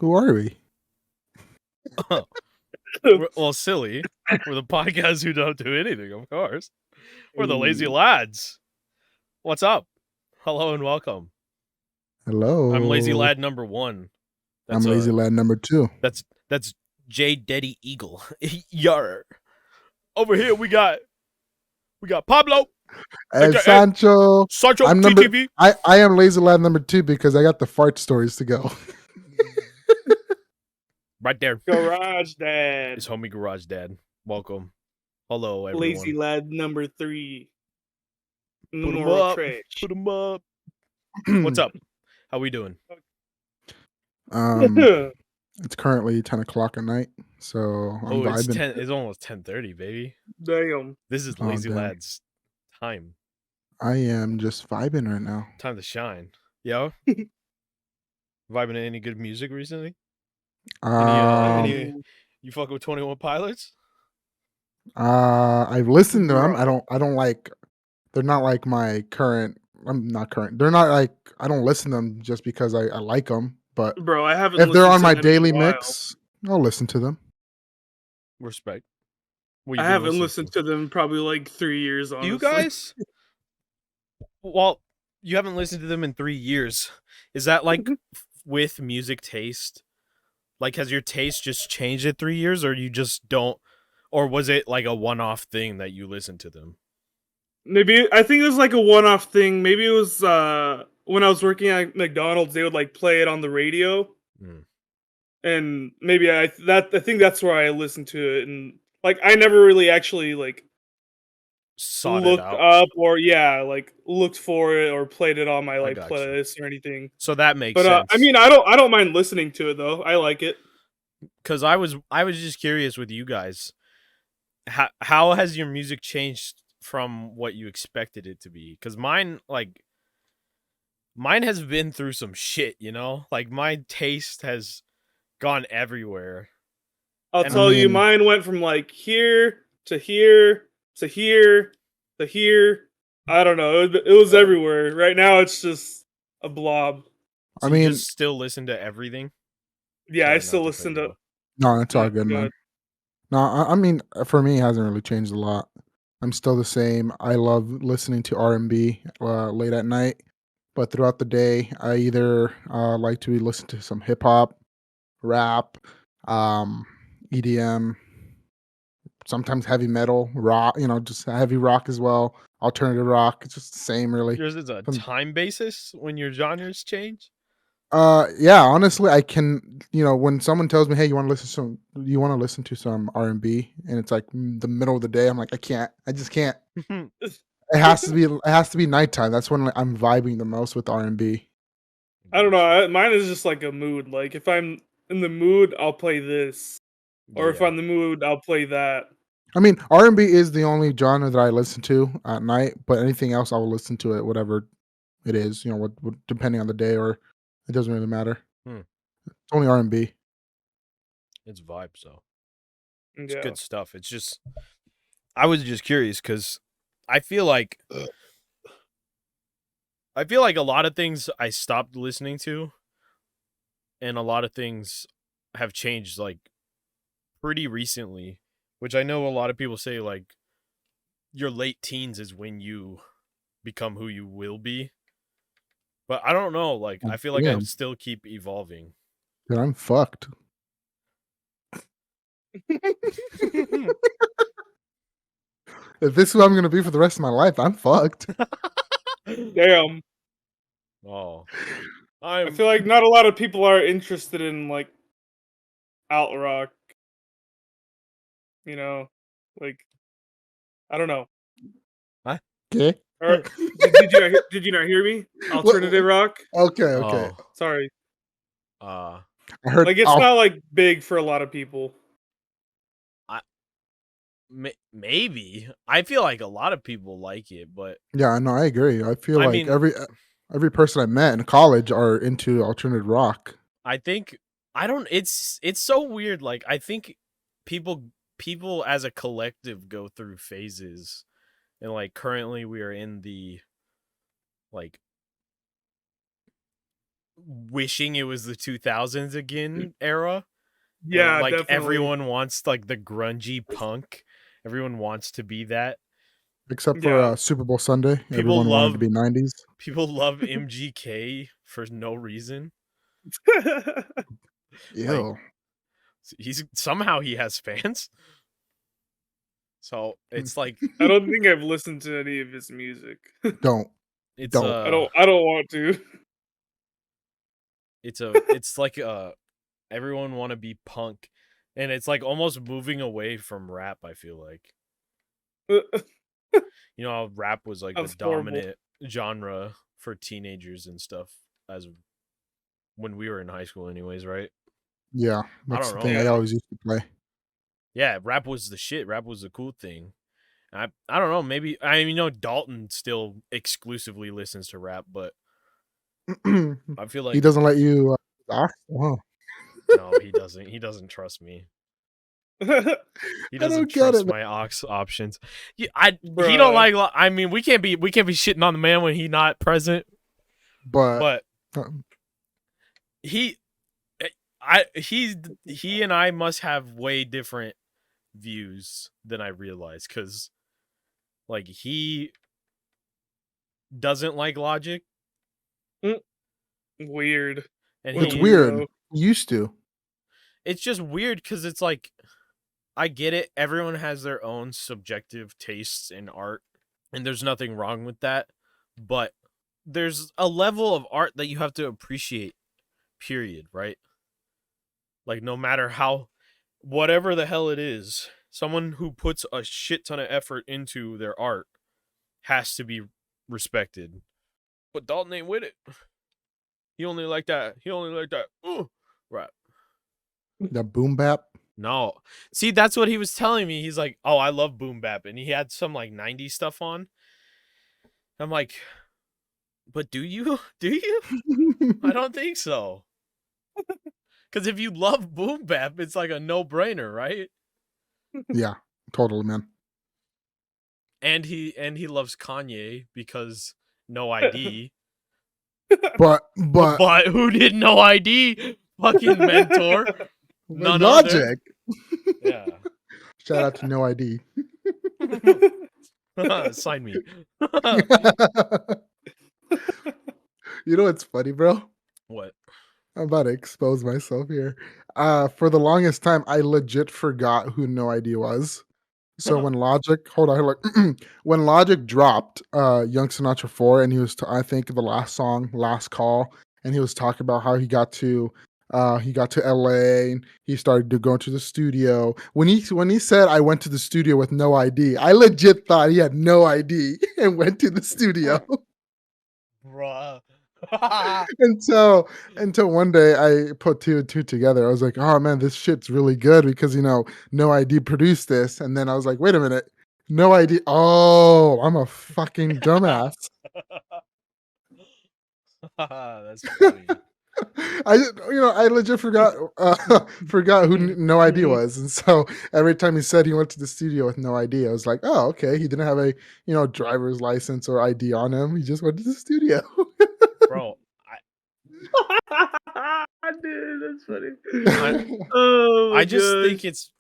Who are we? Well, silly. We're the podcast who don't do anything, of course. We're the lazy lads. What's up? Hello and welcome. Hello. I'm lazy lad number 1. I'm lazy lad number 2. That's J Daddy Eagle. Yar. Over here we got Pablo. And Sancho. Sancho I'm TTV. I am lazy lad number 2 because I got the fart stories to go. Right there. Garage Dad. It's homie Garage Dad. Welcome. Hello, everyone. Lazy lad number 3. Put him up. Put him up. What's up? How we doing? It's currently 10 o'clock at night, so I'm vibing. It's almost 10:30, baby. Damn. This is lazy lads time. I am just vibing right now. Time to shine. Yo. Vibing to any good music recently? You fucking with 21 Pilots? I've listened to them. I don't like. They're not like my current. I'm not current. They're not like. I don't listen to them just because I like them. But bro, I haven't. If they're on my to daily mix, I'll listen to them. Respect. I haven't listened to them probably like 3 years. Honestly. You guys? Well, you haven't listened to them in 3 years. Is that like with music taste? Like, has your taste just changed in 3 years, or you just don't? Or was it like a one-off thing that you listened to them? Maybe I think it was like a one-off thing. Maybe it was when I was working at McDonald's, they would like play it on the radio, and maybe I think that's where I listened to it, and like I never really actually like looked up or like looked for it or played it on my like playlist or anything. So that makes sense. I mean, I don't mind listening to it though. I like it. Because I was just curious with you guys. How has your music changed from what you expected it to be? Because mine has been through some shit, you know? Like, my taste has gone everywhere. I'll tell you, mine went from like here to here to here to here. I don't know. It was everywhere. Right now, it's just a blob. So you just still listen to everything? Yeah, I still listen to. No, it's all good, man. No, I mean, for me, it hasn't really changed a lot. I'm still the same. I love listening to R&B late at night, but throughout the day, I either like to listen to some hip hop, rap, EDM, sometimes heavy metal, rock. Just heavy rock as well. Alternative rock. It's just the same, really. Yours is a time basis when your genres change. Yeah, honestly, I can. When someone tells me, "Hey, you want to listen to some R&B," and it's like the middle of the day, I'm like, I can't. I just can't. It has to be nighttime. That's when I'm vibing the most with R&B. I don't know. Mine is just like a mood. Like if I'm in the mood, I'll play this, or if I'm in the mood, I'll play that. I mean, R&B is the only genre that I listen to at night, but anything else, I will listen to it, whatever it is. What depending on the day, or it doesn't really matter. It's only R&B. It's vibes, though. It's good stuff. It's just, I was just curious because I feel like a lot of things I stopped listening to, and a lot of things have changed like pretty recently, which I know a lot of people say like your late teens is when you become who you will be. But I don't know, like I feel like I still keep evolving. Dude, I'm fucked. If this is who I'm gonna be for the rest of my life, I'm fucked. Damn. Oh. I feel like not a lot of people are interested in like alt rock. Like I don't know. What? Okay. Or, did you not hear me? Alternative rock. Okay. Oh. Sorry. I heard like it's not like big for a lot of people. Maybe. I feel like a lot of people like it, but yeah, no, I agree. I feel like every person I met in college are into alternative rock. I think it's so weird. Like I think people as a collective go through phases, and like currently we are in the like wishing it was the 2000s again era. Yeah, like definitely. everyone wants like the grungy punk. Everyone wants to be that. Except for Super Bowl Sunday, everyone wanted to be 90s. People love MGK for no reason. Like, Ew. somehow he has fans. So it's like I don't think I've listened to any of his music. Don't. It's Don't. I don't want to. It's like everyone want to be punk, and it's like almost moving away from rap. I feel like you know how rap was like the dominant genre for teenagers and stuff as when we were in high school, anyways, right? Yeah, that's the thing I always used to play. Yeah, rap was the shit. Rap was the cool thing. I don't know. Maybe Dalton still exclusively listens to rap, but I feel like he doesn't let you. Wow. No, he doesn't. He doesn't trust me. He doesn't trust my aux options. He don't like. I mean, we can't be shitting on the man when he's not present. But he and I must have way different views than I realize, because like he doesn't like Logic. Weird. And it's weird. He used to. It's just weird because it's like, I get it. Everyone has their own subjective tastes in art, and there's nothing wrong with that. But there's a level of art that you have to appreciate, period, right? Like, no matter how, whatever the hell it is, someone who puts a shit ton of effort into their art has to be respected. But Dalton ain't with it. He only like that. Right. The boom bap? No. See, that's what he was telling me. He's like, oh, I love boom bap. And he had some like 90s stuff on. I'm like, but do you? Do you? I don't think so. Because if you love boom bap, it's like a no-brainer, right? Yeah, totally, man. And he loves Kanye because no ID. But who did no ID? Fucking mentor. None Logic. Yeah. Shout out to No ID. Sign me. You know what's funny, bro? What? I'm about to expose myself here. For the longest time, I legit forgot who No ID was. So when Logic, when Logic dropped Young Sinatra 4, and he was, I think the last song, Last Call, and he was talking about how he got to LA and he started to go to the studio. When he said I went to the studio with no ID, I legit thought he had no ID and went to the studio. Bruh. until one day I put two and two together. I was like, oh man, this shit's really good because No ID produced this. And then I was like, wait a minute, No ID. Oh, I'm a fucking dumbass. That's funny. I legit forgot who No ID was, and so every time he said he went to the studio with no ID, I was like, oh, okay, he didn't have a driver's license or ID on him. He just went to the studio. Bro, dude, that's funny. I just think it's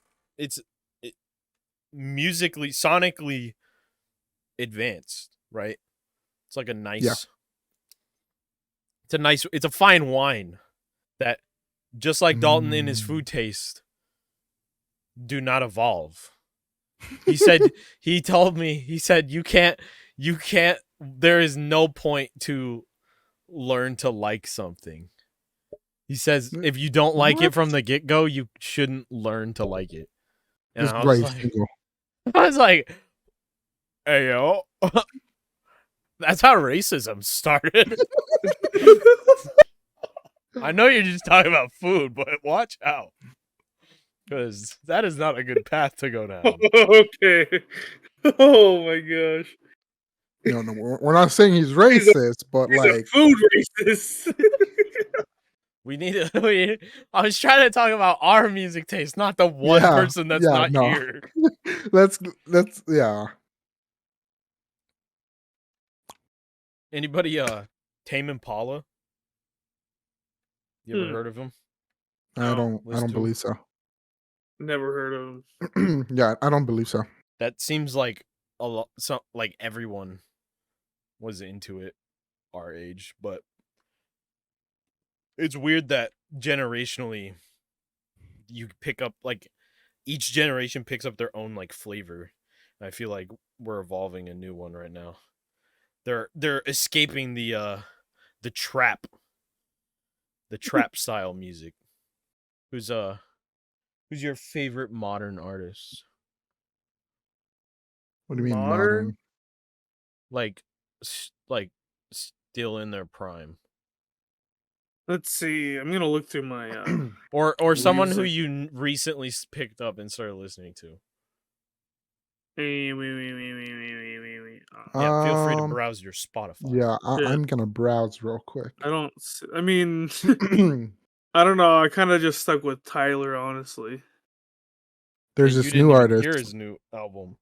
musically, sonically advanced, right? It's like a nice, it's a fine wine that, just like Dalton in his food taste, do not evolve. He said, he told me, he said, you can't, there is no point to learn to like something. He says, if you don't like it from the get-go, you shouldn't learn to like it. And I was like, hey, yo, that's how racism started. I know you're just talking about food, but watch out. Because that is not a good path to go down. Okay. Oh my gosh. No, we're not saying he's racist, but he's like a food racist. We need to. I was trying to talk about our music taste, not the one person that's not here. let's Anybody Tame Impala? You ever heard of him? I No, Listen don't to him? believe so. never heard of Yeah, I don't believe so. That seems like a lot. Like everyone was into it our age, but it's weird that generationally you pick up like each generation picks up their own like flavor. I feel like we're evolving a new one right now. They're escaping the trap, the trap style music. Who's who's your favorite modern artist? What do you mean modern. modern? Like like still in their prime. Let's see. I'm gonna look through my or someone who music. you recently picked up and started listening to. Wait. Yeah, feel free to Um, browse your Spotify. yeah, Shit. I'm gonna browse real quick. I don't. I mean, I don't know. I kind of just stuck with Tyler, honestly, There's And you this new didn't even hear artist. his new album.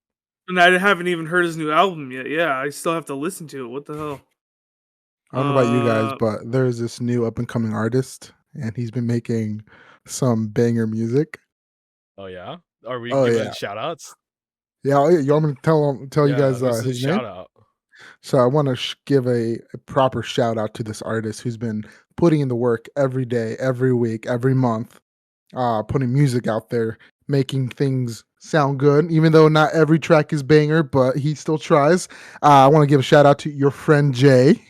and I haven't even heard his new album yet. Yeah, I still have to listen to it. What the hell? I don't know about you guys, Uh, but there's this new up and coming artist, and he's been making some banger music. Oh yeah? Are we Oh giving yeah, shout outs? yeah. You want me to tell you Yeah, guys who's the his name? shout out? So I want to give a proper shout out to this artist who's been putting in the work every day, every week, every month, putting music out there, making things sound good, even though not every track is banger, but he still tries. I want to give a shout out to your friend Jay.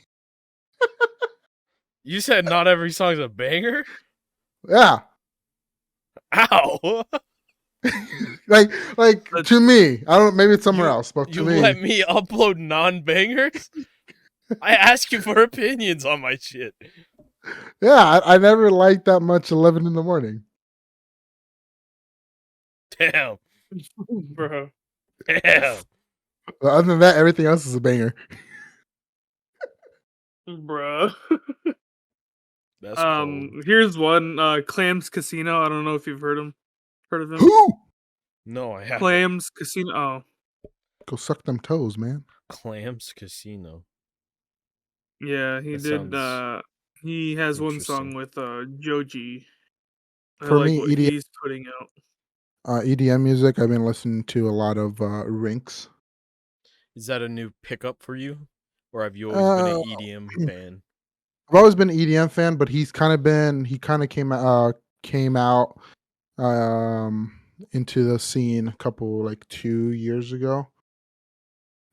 You said not every song's a banger? Yeah, Ow! like but to me, I don't. Maybe it's somewhere you else, but to you let me, me upload non-bangers? I ask you for opinions on my shit. yeah, I never liked that much 11 in the morning. Damn. bro, Damn. But other than that, everything else is a banger. bro. That's cold. Here's one. Clams Casino. I don't know if you've heard of him. Who? No, I haven't. Clams Casino. Oh, Go suck them toes, man. Clams Casino. yeah, he That did. sounds He has one song interesting. with Joji. I For like me, what he's putting out. EDM music, I've been listening to a lot of Rinks. Is that a new pickup for you? Or have you always been an Uh, EDM fan? I've always been an EDM fan, but he kind of came out um into the scene a couple like 2 years ago.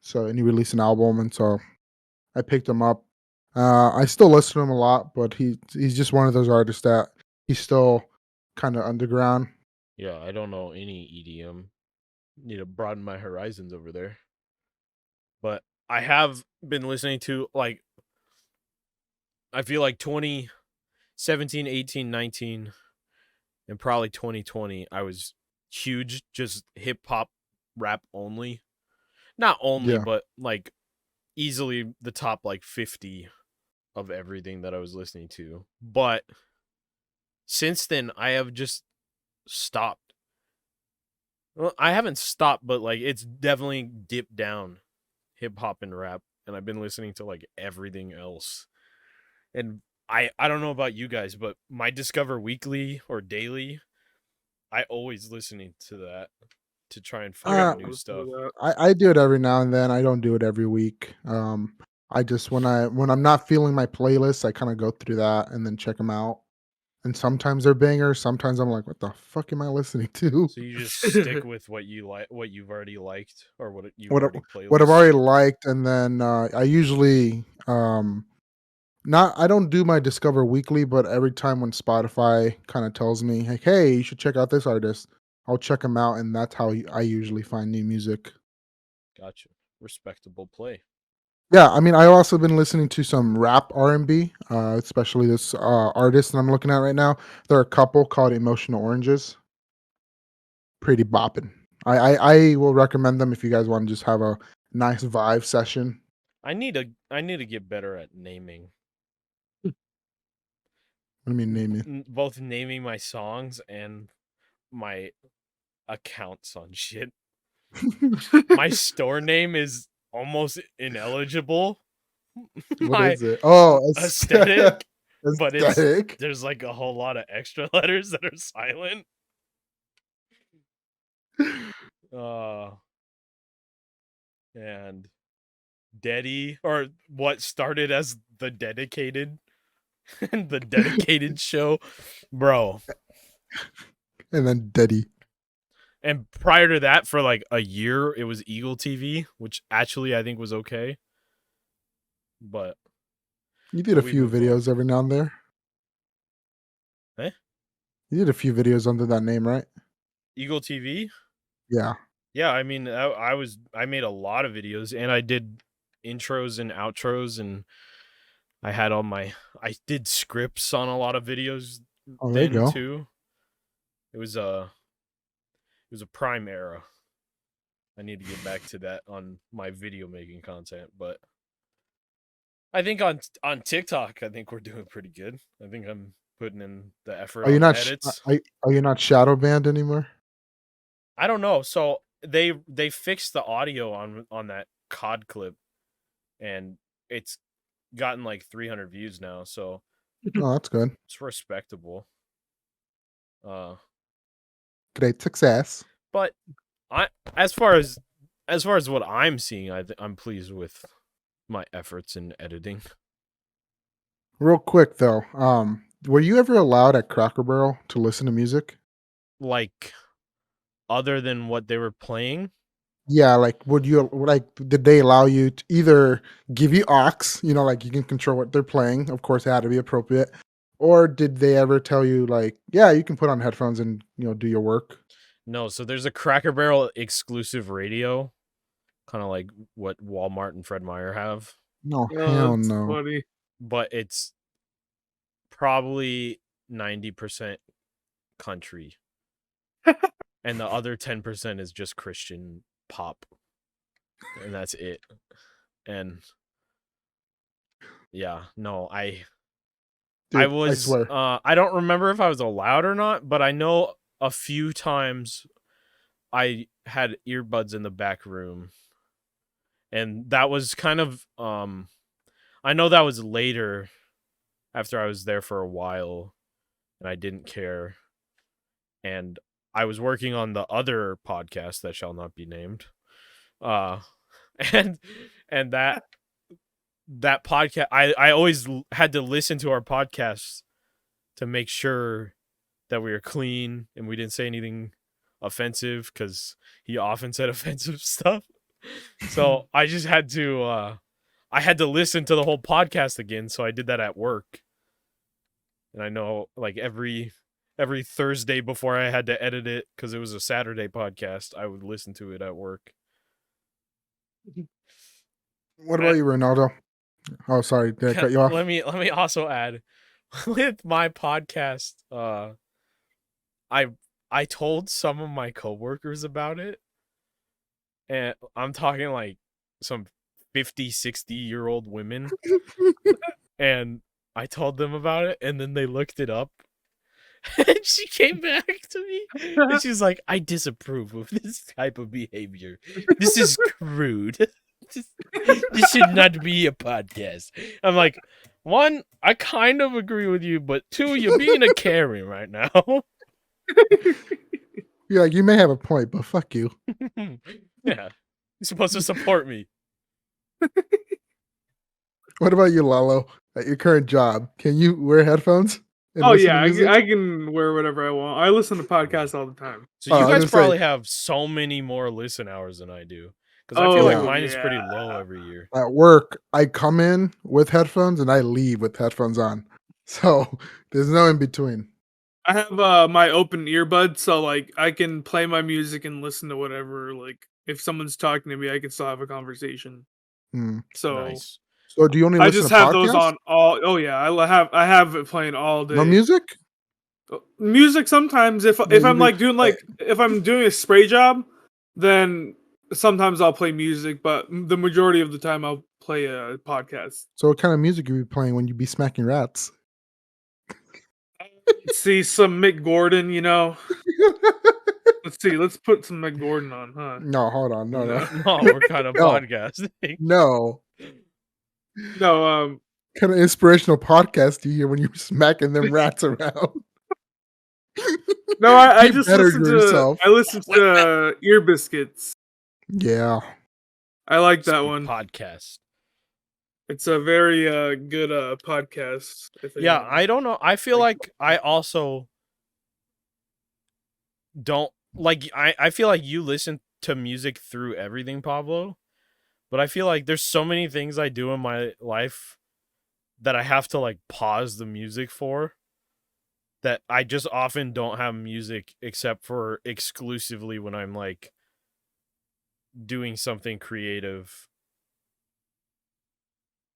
So and he released an album, and so I picked him up. I still listen to him a lot, but he's just one of those artists that he's still kind of underground. Yeah, I don't know any EDM. Need to broaden my horizons over there. But I have been listening to like I feel like 2017, 18, 19, and probably 2020 I was huge just hip hop rap only. Not only, Yeah. but like easily the top like 50 of everything that I was listening to. But since then I have just stopped. Well, I haven't stopped, but like it's definitely dipped down hip hop and rap, and I've been listening to like everything else. And I don't know about you guys, but my Discover Weekly or Daily, I always listening to that to try and I gotta find Uh, new listen to stuff. that. I do it every now and then. I don't do it every week. I just when I'm not feeling my playlist, I kind of go through that and then check them out. And sometimes they're bangers. Sometimes I'm like, what the fuck am I listening to? So you just stick with what you like, what you've already liked, or what you've what I- already what I've playlist. already liked, and then I usually not I don't do my Discover Weekly, but every time when Spotify kind of tells me, like, hey, you should check out this artist, I'll check them out, and that's how I usually find new music. Gotcha. Respectable play. Yeah, I mean, I've also been listening to some rap R&B, especially this artist that I'm looking at right now. There are a couple called Emotional Oranges. Pretty bopping. I will recommend them if you guys want to just have a nice vibe session. I need to get better at naming. What do you mean naming? Both naming my songs and my accounts on shit. My store name is almost ineligible. What My is it? Oh, aesthetic. but Aesthetic. there's like a whole lot of extra letters that are silent. And Deddy, or what started as the Dedicated and the Dedicated show, bro. And then Deddy. And prior to that, for like a year, it was Eagle TV, which actually I think was okay. But You did a we few move on. videos every now and there. Eh? You did a few videos under that name, right? Eagle TV? Yeah. Yeah, I mean, I made a lot of videos, and I did intros and outros, and I did scripts on a lot of videos Oh, there you then go. too. It was a prime era. I need to get back to that on my video making content, but I think on TikTok, I think we're doing pretty good. I think I'm putting in the effort Are you on not edits. are you not shadow banned anymore? I don't know. So they fixed the audio on that COD clip, and it's gotten like 300 views now, so Oh, that's good. it's respectable. Great success. But I as far as what I'm seeing, I'm pleased with my efforts in editing. Real quick though, were you ever allowed at Cracker Barrel to listen to music? Like, other than what they were playing, Yeah, like did they allow you to either give you aux, like you can control what they're playing, of course it had to be appropriate, or did they ever tell you like, yeah, you can put on headphones and do your work? no. So there's a Cracker Barrel exclusive radio, kind of like what Walmart and Fred Meyer have, No, Oh, hell that's no. funny. but it's probably 90% country, and the other 10% is just Christian pop, and that's it. And yeah, no, I Dude, I was swear. I don't remember if I was allowed or not, but I know a few times I had earbuds in the back room, and that was kind of I know that was later, after I was there for a while and I didn't care, and I was working on the other podcast that shall not be named, uh and that podcast, I always had to listen to our podcasts to make sure that we were clean and we didn't say anything offensive, because he often said offensive stuff. So I just had to I had to listen to the whole podcast again, so I did that at work. And I know, like, every Thursday before I had to edit it, because it was a Saturday podcast, I would listen to it at work. What about you, Ronaldo? Oh, sorry, did I cut you off? Let me also add, with my podcast, I told some of my coworkers about it, and I'm talking like some 50, 60-year-old women, and I told them about it, and then they looked it up, and she came back to me, and she's like, I disapprove of this type of behavior. This is crude. This should not be a podcast. I'm like, one, I kind of agree with you, but two, you're being a Karen right now. You're like, you may have a point, but fuck you. Yeah. You're supposed to support me. What about you, Lalo? At your current job, can you wear headphones and Oh listen yeah, to music? I can wear whatever I want. I listen to podcasts all the time. So you I was guys gonna say- probably have so many more listen hours than I do. Because I feel like Oh, mine is pretty low every year. At work, I come in with headphones and I leave with headphones on. So there's no in between. I have my open earbud, so like I can play my music and listen to whatever. Like if someone's talking to me, I can still have a conversation. Hmm. So Nice. So do you only I listen just to have podcasts? those on all. Oh yeah, I have it playing all day. No music? Music sometimes if Yeah, I'm you like doing like if I'm doing a spray job, then sometimes I'll play music, but the majority of the time I'll play a podcast. So what kind of music you be playing when you be smacking rats? See some Mick Gordon, you know. Let's see. Let's put some Mick Gordon on, huh? No, hold on. No. No, we're kind of No. podcasting. No. No, kind of inspirational podcast do you hear when you're smacking them rats around? No, I Be just better to yourself. listen to Ear Biscuits. Yeah. I like that Speak one. podcast. It's a very good podcast. If Yeah, anyone I don't know. I feel like I also don't like I feel like you listen to music through everything, Pablo. But I feel like there's so many things I do in my life that I have to like pause the music for, that I just often don't have music except for exclusively when I'm like doing something creative.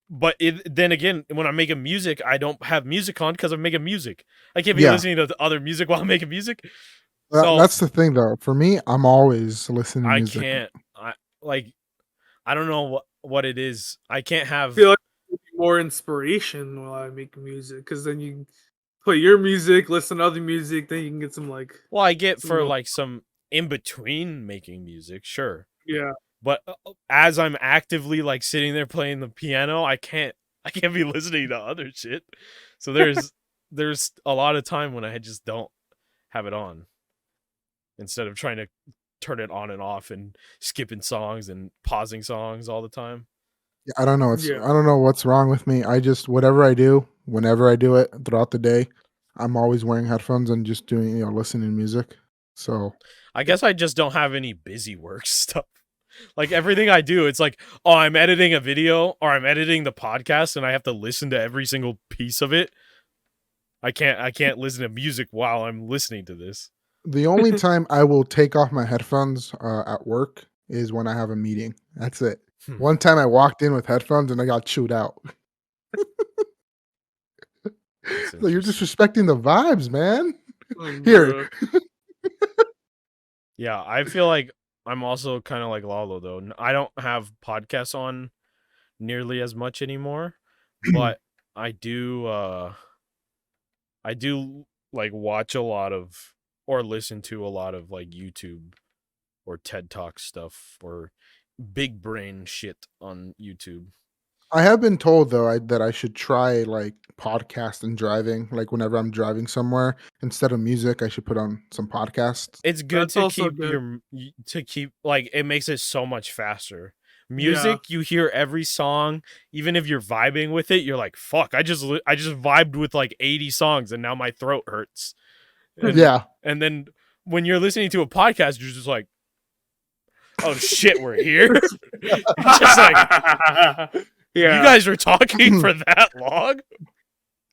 But then again, when I'm making music, I don't have music on because I'm making music. I can't be Yeah. listening to the other music while I'm making music. So That's the thing, though. For me, I'm always listening to I music. can't. I don't know what it is. I can't have. feel like I need more inspiration while I make music, because then you play your music, listen to other music, then you can get some like Well, I get some for like some in between making music, sure. yeah. But as I'm actively like sitting there playing the piano, I can't be listening to other shit. So there's a lot of time when I just don't have it on, instead of trying to turn it on and off and skipping songs and pausing songs all the time. I don't know. Yeah. I don't know what's wrong with me. I just whatever I do, whenever I do it throughout the day, I'm always wearing headphones and just doing listening to music. So I guess I just don't have any busy work stuff. Like everything I do, it's like, oh, I'm editing a video or I'm editing the podcast and I have to listen to every single piece of it. I can't listen to music while I'm listening to this. the only time I will take off my headphones at work is when I have a meeting. That's it. One time I walked in with headphones and I got chewed out. So you're disrespecting the vibes, man. Here. Yeah, I feel like I'm also kind of like Lalo though. I don't have podcasts on nearly as much anymore, but I do like watch a lot of or listen to a lot of like YouTube or TED Talk stuff or big brain shit on YouTube. I have been told though that I should try like podcast and driving. Like whenever I'm driving somewhere, instead of music, I should put on some podcasts. It's good That's to also keep good. like it makes it so much faster. Yeah. Music, you hear every song, even if you're vibing with it, you're like, "Fuck, I just vibed with like 80 songs and now my throat hurts." Yeah. And then when you're listening to a podcast, you're just like, "Oh shit, we're here." It's just like, you guys are talking for that long?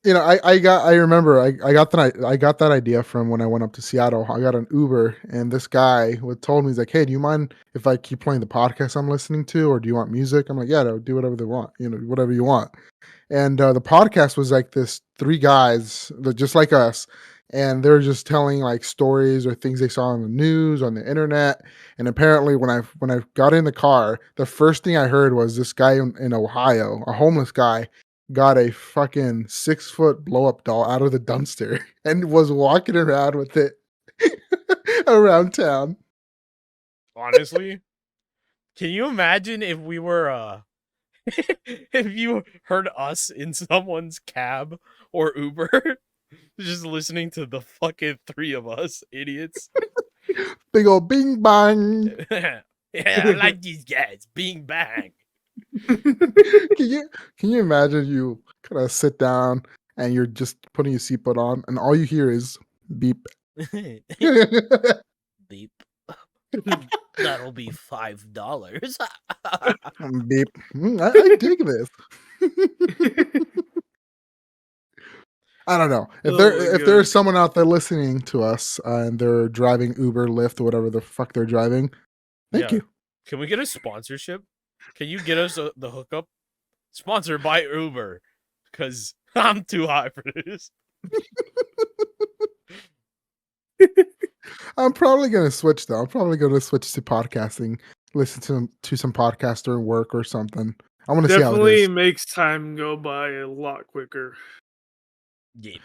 I remember I got that idea from when I went up to Seattle. I got an Uber and this guy told me, he's like, "Hey, do you mind if I keep playing the podcast I'm listening to, or do you want music?" I'm like, "Yeah, no, do whatever they want, whatever you want." And the podcast was like this three guys that just like us, and they were just telling like stories or things they saw on the news, on the internet. And apparently, when I got in the car, the first thing I heard was this guy in Ohio, a homeless guy, got a fucking 6-foot blow up doll out of the dumpster and was walking around with it around town. Honestly, can you imagine if we were if you heard us in someone's cab or Uber just listening to the fucking three of us idiots? Big old bing bang. Yeah, I like these guys. Bing bang. Can you imagine you kind of sit down and you're just putting your seatbelt on and all you hear is beep. Beep. That'll be $5. Beep. I dig this. I don't know if there's someone out there listening to us and they're driving Uber, Lyft, or whatever the fuck they're driving. Thank you. Can we get a sponsorship? Can you get us the hookup? Sponsored by Uber, because I'm too high for this. I'm probably gonna switch though. I'm probably gonna switch to podcasting. Listen to some podcast during work or something. I want to see how it Definitely is. makes time go by a lot quicker. Yeah.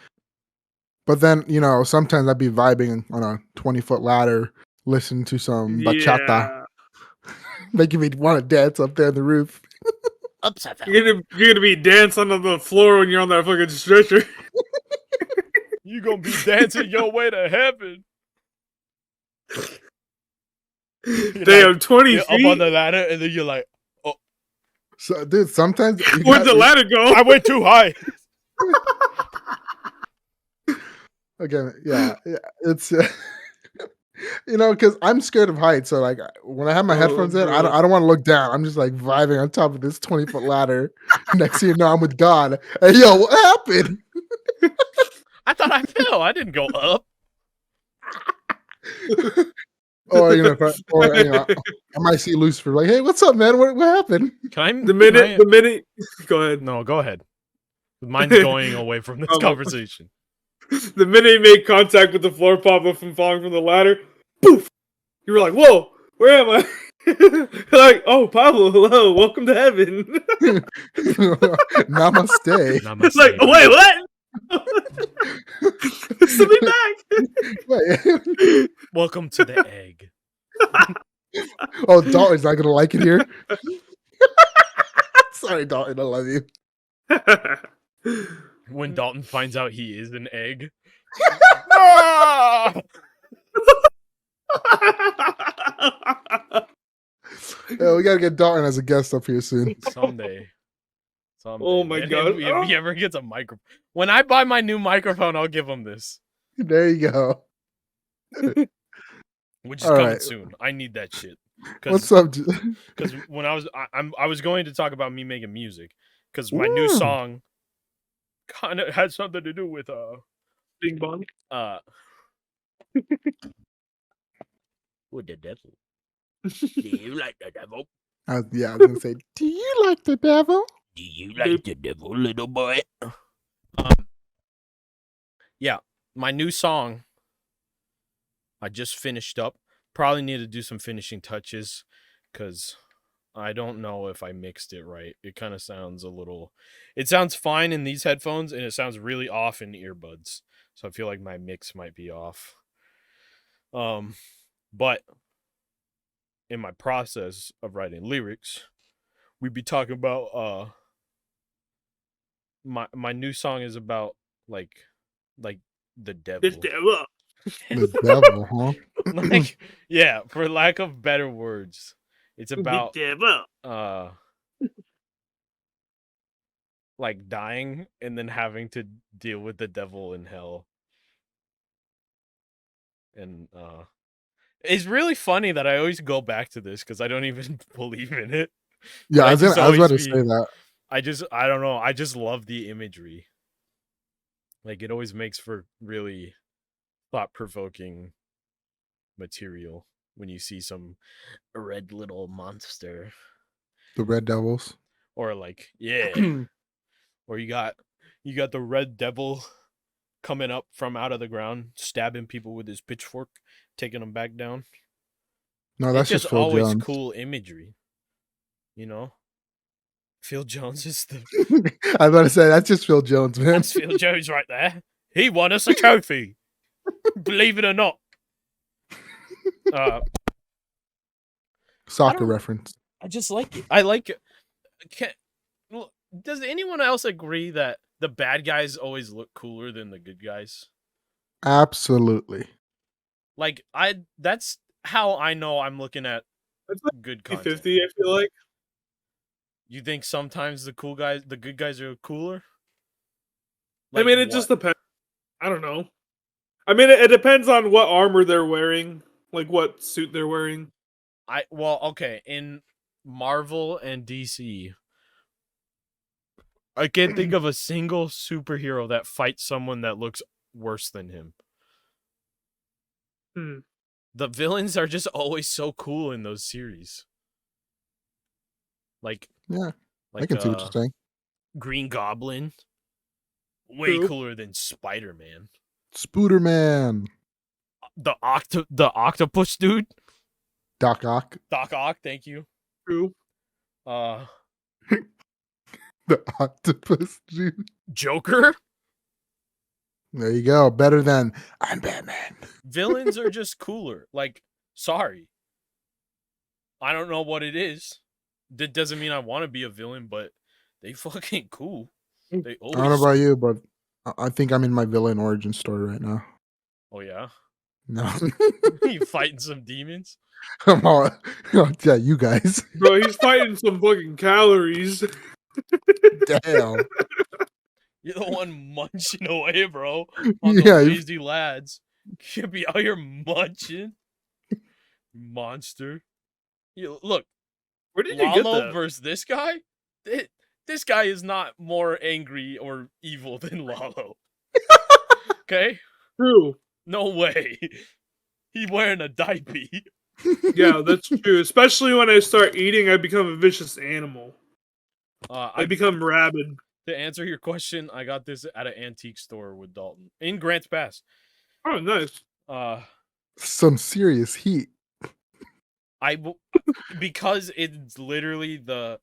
But then, sometimes I'd be vibing on a 20-foot ladder, listening to some bachata, Yeah. making me want to dance up there on the roof. Upside down. You're gonna be dancing on the floor when you're on that fucking stretcher. You gonna be dancing your way to heaven. Damn, 20 you're feet. up on the ladder, and then you're like, "Oh, So, dude, sometimes Where'd the ladder go? I went too high." Again, yeah, it's you know, because I'm scared of heights. So like when I have my headphones in, I don't want to look down. I'm just like vibing on top of this 20-foot ladder. Next thing you know, I'm with God. Hey, yo, what happened? I thought I fell. I didn't go up. Or you know, I might see Lucifer like, hey, what's up, man? What happened? The minute. Go ahead. No, go ahead. Mine's going away from this conversation. The minute he made contact with the floor papa from falling from the ladder, poof! You were like, whoa, where am I? Like, oh, Pablo, hello, welcome to heaven. Namaste. It's like, oh, wait, what? Send me back. Welcome to the egg. Oh, Dalton's not gonna like it here. Sorry, Dalton, I love you. When Dalton finds out he is an egg. Ah! Yeah, we gotta get Dalton as a guest up here soon. Someday. Oh my God. If he ever gets a microphone. When I buy my new microphone, I'll give him this. There you go. Which is coming soon. I need that shit. What's up? Because when I was going to talk about me making music, because my new song kind of had something to do with Bing Bong. With the devil. Do you like the devil? Yeah, I was gonna say, do you like the devil? Do you like the devil, little boy? Yeah, my new song. I just finished up. Probably need to do some finishing touches because I don't know if I mixed it right. It kind of sounds it sounds fine in these headphones and it sounds really off in earbuds. So I feel like my mix might be off. But in my process of writing lyrics, we'd be talking about my new song is about like the devil. The devil. The devil, huh? Like, yeah, for lack of better words, it's about the devil. like dying and then having to deal with the devil in hell. And it's really funny that I always go back to this because I don't even believe in it. Yeah, I was about to say that. I don't know. I just love the imagery. Like, it always makes for really thought-provoking material when you see some red little monster. The Red Devils. Or like, yeah. Or you got the red devil coming up from out of the ground, stabbing people with his pitchfork, taking them back down. No, that's it's just Phil always Jones. Cool imagery. You know? Phil Jones is the I was about to say that's just Phil Jones, man. That's Phil Jones right there. He won us a trophy. Believe it or not. Soccer reference. I just like it. I like it. Does anyone else agree that the bad guys always look cooler than the good guys? Absolutely. Like, that's how I know I'm looking at good content. 50, I feel like. You think sometimes the good guys are cooler? Like, I mean, it just depends. I don't know. I mean, it depends on what armor they're wearing, like what suit they're wearing. Okay, in Marvel and DC, I can't think of a single superhero that fights someone that looks worse than him. The villains are just always so cool in those series. Like, yeah, I can see what you're saying. Green Goblin, way cooler than Spider-Man. Spooderman. The octopus dude. Doc Ock. Doc Ock, thank you. True. The octopus dude. Joker. There you go. Better than I'm Batman. Villains are just cooler. Like, sorry. I don't know what it is. That doesn't mean I want to be a villain, but they fucking cool. They I don't know always. about you, but I think I'm in my villain origin story right now. Oh yeah, No, you fighting some demons. I'm all, yeah, you guys. Bro, he's fighting some fucking calories. Damn. You're the one munching away, bro, on Yeah, those lazy lads. You be out here munching, monster. You look, Where did you get Lalo that? versus this guy. This guy is not more angry or evil than Lalo. Okay, True. no way. He wearing a diaper. Yeah, that's true. Especially when I start eating, I become a vicious animal. I become rabid. To answer your question, I got this at an antique store with Dalton in Grants Pass. Oh, nice. Some serious heat. Because it's literally the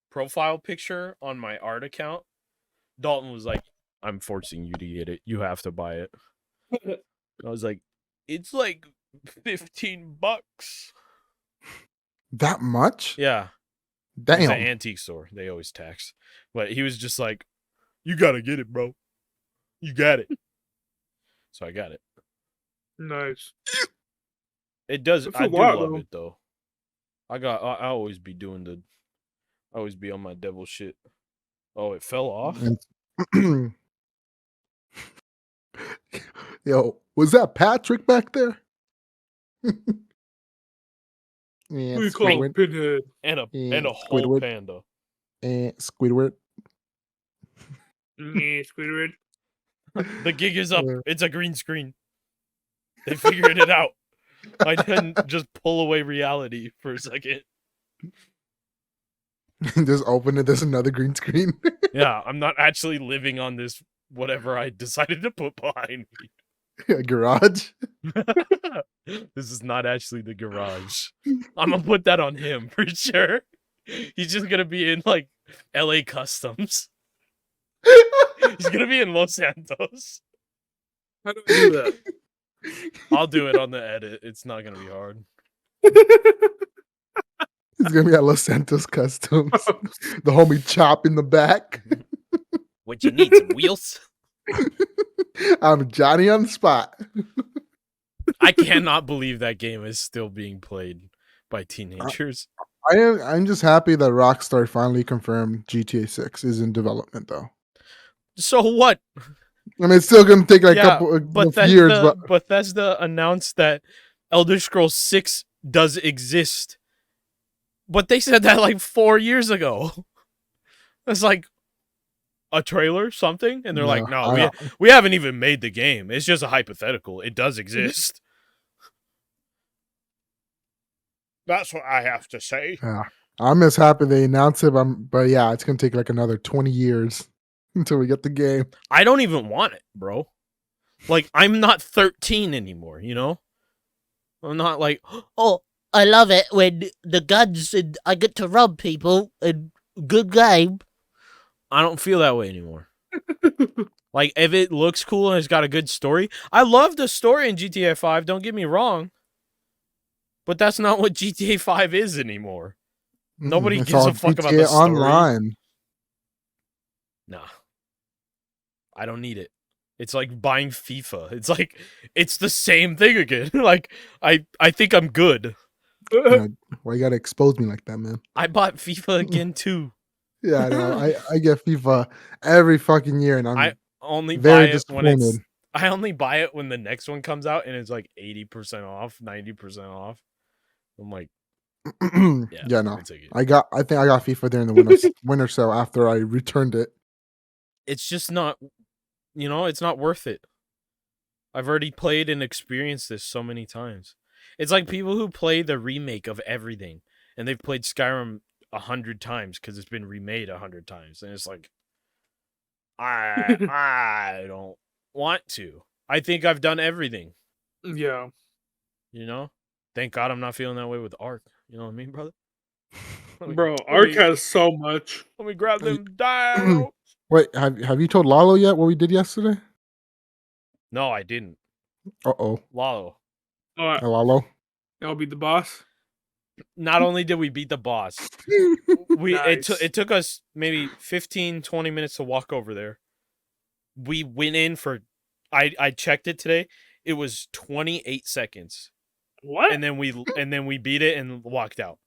profile picture on my art account. Dalton was like, "I'm forcing you to get it. You have to buy it." I was like, "It's like $15." That much? Yeah. Damn. It's an antique store. They always tax. But he was just like, "You gotta get it, bro. You got it." So I got it. Nice. It does. That's I a do lot, love though. it though. I always be doing I always be on my devil shit. Oh, it fell off. Yo, was that Patrick back there? Yeah, Who you call Squidward. Pinhead? And a whole Squidward. panda. Squidward. Yeah, Squidward. The gig is up. It's a green screen. They figured it out. I didn't just pull away reality for a second. Just open it. There's another green screen. Yeah, I'm not actually living on this whatever I decided to put behind me. A garage. This is not actually the garage. I'm gonna put that on him for sure. He's just gonna be in like LA Customs. He's gonna be in Los Santos. How do I do that? I'll do it on the edit. It's not gonna be hard. He's gonna be at Los Santos Customs. The homie Chop in the back. What you need? Some wheels? I'm Johnny on the spot. I cannot believe that game is still being played by teenagers. I'm just happy that Rockstar finally confirmed GTA 6 is in development, though. So what? I mean, it's still going to take like a couple of years, but Bethesda announced that Elder Scrolls 6 does exist. But they said that like 4 years ago. It's like a trailer, something, and they're like, "No, we haven't even made the game. It's just a hypothetical. It does exist." That's what I have to say. Yeah. I'm as happy they announced it, but yeah, it's going to take like another 20 years until we get the game. I don't even want it, bro. Like, I'm not 13 anymore, you know? I'm not like, oh, I love it when the guns and I get to rob people and good game. I don't feel that way anymore. Like, if it looks cool and it's got a good story, I love the story in GTA 5, don't get me wrong. But that's not what GTA 5 is anymore. Nobody gives a fuck about the story. Online. Nah. I don't need it. It's like buying FIFA. It's like, it's the same thing again. Like, I think I'm good. Why you gotta expose me like that, man? I bought FIFA again, too. Yeah, I know. I get FIFA every fucking year, and I only very buy it disappointed. when I only buy it when the next one comes out and it's like 80% off, 90% off. I'm like, yeah, no. I think I got FIFA during the winter sale after I returned it. It's just not, it's not worth it. I've already played and experienced this so many times. It's like people who play the remake of everything, and they've played Skyrim 100 times because it's been remade 100 times, and it's like, I don't want to. I think I've done everything. Yeah. Thank God I'm not feeling that way with Ark. You know what I mean, brother? Bro, Ark has so much. Let me grab them down. Wait, have you told Lalo yet what we did yesterday? No, I didn't. Uh-oh. Lalo. All right. Lalo? I'll be the boss. not only did we beat the boss, Nice. it took us maybe 15, 20 minutes to walk over there. We went in for, I checked it today. It was 28 seconds, What? and then we beat it and walked out.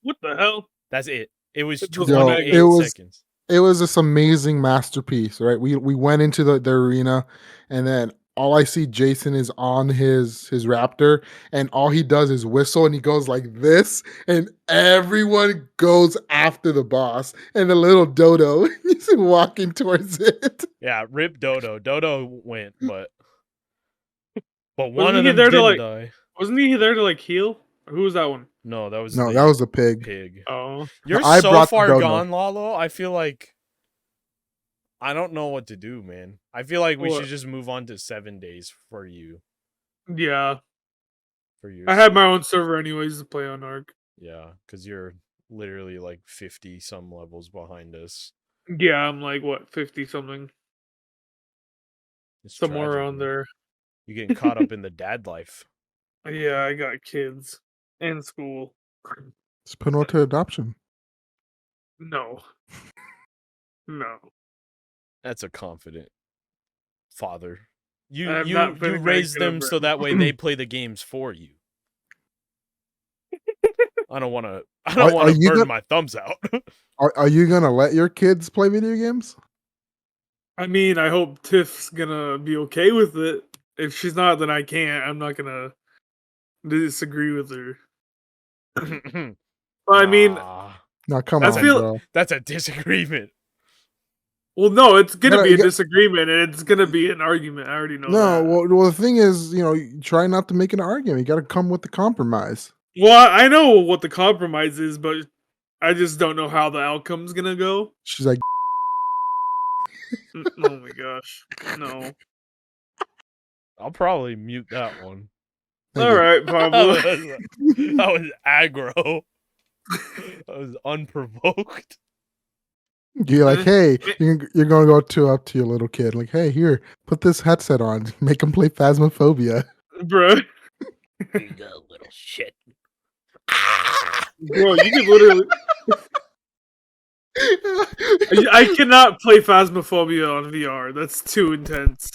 What the hell? That's it. It was It was 28 it was- seconds. It was this amazing masterpiece, right? We went into the arena, and then all I see Jason is on his raptor, and all he does is whistle, and he goes like this, and everyone goes after the boss, and the little Dodo is walking towards it. Yeah, rip Dodo. Dodo went, but one Wasn't of he them there to, didn't like- die. Wasn't he there to like heal? Or who was that one? No, that was No, the that was a pig. pig. Oh, You're I so brought the far Dodo. gone, Lalo. I feel like I don't know what to do, man. I feel like we What? should just move on to 7 days for you. yeah. For your I had my own server anyways to play on Arc. Yeah, because you're literally like 50 some levels behind us. Yeah, I'm like what 50 something, It's somewhere tragic, around man. there. You're getting caught up in the dad life. Yeah, I got kids and school. Just put on to adoption. No, no. That's a confident father. I'm You not putting that raise good them over so it. that way they play the games for you. I don't want to. I don't Are want to you burn gonna- my thumbs out. Are you gonna let your kids play video games? I mean, I hope Tiff's gonna be okay with it. If she's not, then I can't. I'm not gonna disagree with her. But I mean, Ah, No, come That's on, feel- bro. that's a disagreement. well, no, it's gonna gotta- be you a got- disagreement, and it's gonna be an argument. I already know No, that. well, the thing is, you try not to make an argument. You got to come with the compromise. Well, I know what the compromise is, but I just don't know how the outcome's gonna go. She's like, Oh my gosh, no. I'll probably mute that one. "Thank All you." right, Pablo. That was aggro. That was unprovoked. You're like, hey, you're gonna go up to your little kid, like, hey, here, put this headset on, make him play Phasmophobia. Bro, You little shit. bro, you can literally. I cannot play Phasmophobia on VR. That's too intense.